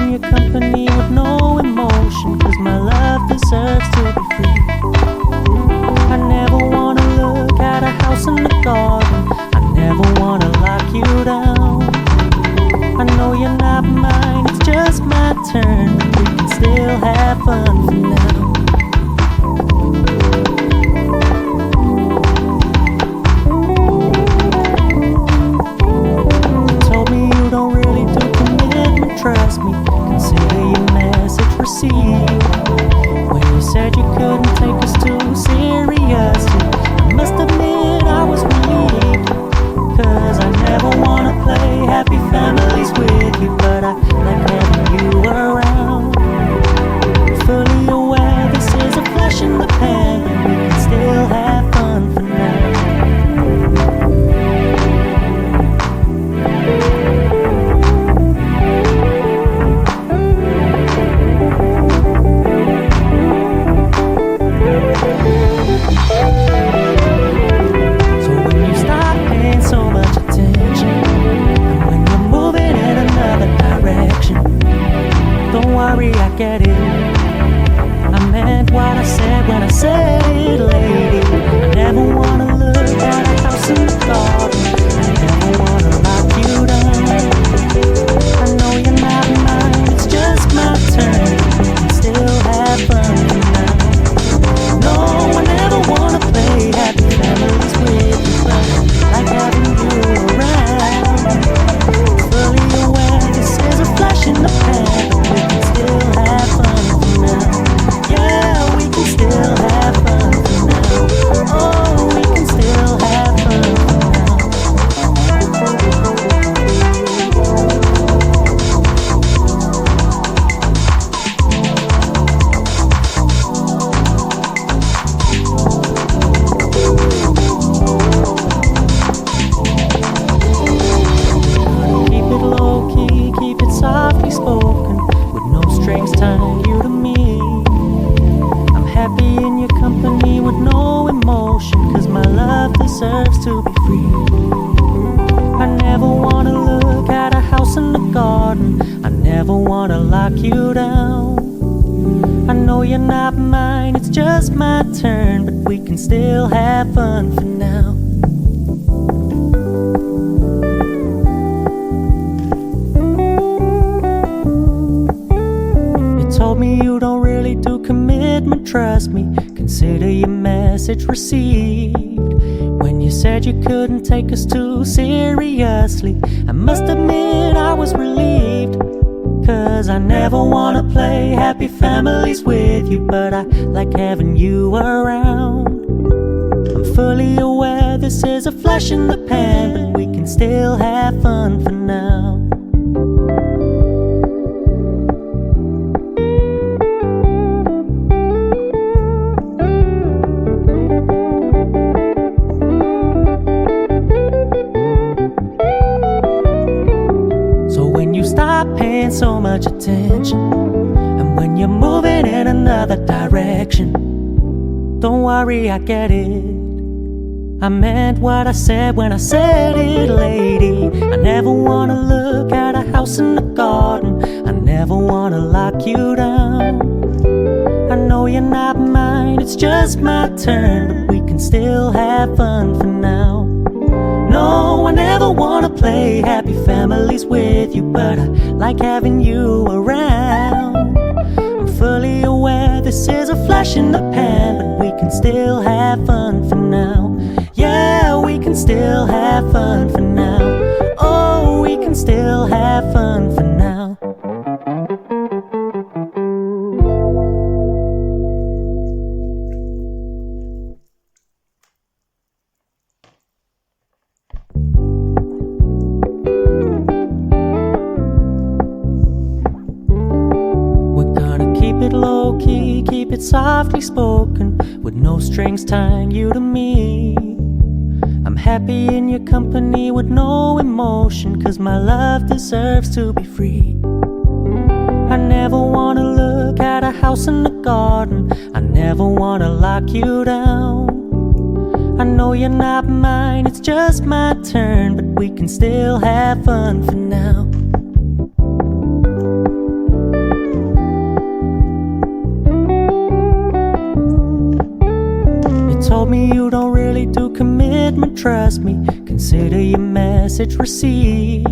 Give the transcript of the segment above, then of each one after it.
in your company with no emotion, 'cause my love deserves to be free. I never wanna look at a house in the garden, I never wanna lock you down. I know you're not mine, it's just my turn, but we can still have fun for now. You told me you don't really do commitment, trust me, consider your message received. When you said you couldn't take us too seriously, I must admit I was relieved, 'cause I never wanna play happy families with you, but I like having you around. Fully aware this is a flash in the pan, but we can still have fun for now. So when you stop paying so much attention, and when you're moving in another direction, don't worry, I get it. I meant what I said when I said it, lady. I never wanna look at a house in the garden, I never wanna lock you down. I know you're not mine, it's just my turn, we can still have fun for now. No, I never wanna play happy families with you, but I like having you around. Fully aware this is a flash in the pan, but we can still have fun for now. Yeah, we can still have fun for now. Oh, we can still have fun for now. Keep it low key, keep it softly spoken, with no strings tying you to me. I'm happy in your company with no emotion, 'cause my love deserves to be free. I never wanna look at a house in the garden, I never wanna lock you down. I know you're not mine, it's just my turn, but we can still have fun for now. You told me you don't really do commitment, trust me, consider your message received. When you said you couldn't take us too seriously, I must admit I was relieved, 'cause I never wanna play happy families with you, but I like having you around. I'm fully aware this is a flash in the pan, but we can still have fun for now. So when you stop paying so much attention, and when you're moving in another direction, don't worry, I get it. I meant what I said when I said it, lady. I never wanna look at a house in the garden, I never wanna lock you down. I know you're not mine, it's just my turn, but we can still have fun for now. No, I never wanna play happy families with you, but I like having you around. I'm fully aware this is a flash in the pan, but we can still have fun for now. Yeah, we can still have fun for now. Oh, we can still have fun for now. Keep it low key, keep it softly spoken, with no strings tying you to me. I'm happy in your company with no emotion, 'cause my love deserves to be free. I never wanna look at a house in the garden, I never wanna lock you down. I know you're not mine, it's just my turn, but we can still have fun for now. me you don't really do commitment, trust me. Consider your message received.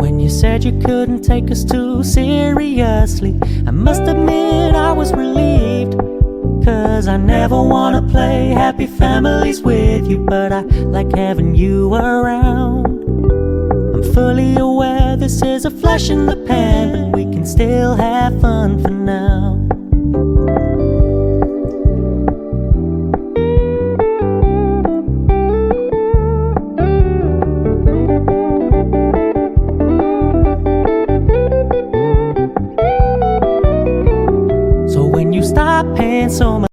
When you said you couldn't take us too seriously, I must admit I was relieved. 'Cause I never wanna play happy families with you, but I like having you around. I'm fully aware this is a flash in the pan, but we can still have fun for now. So when you stop paying so much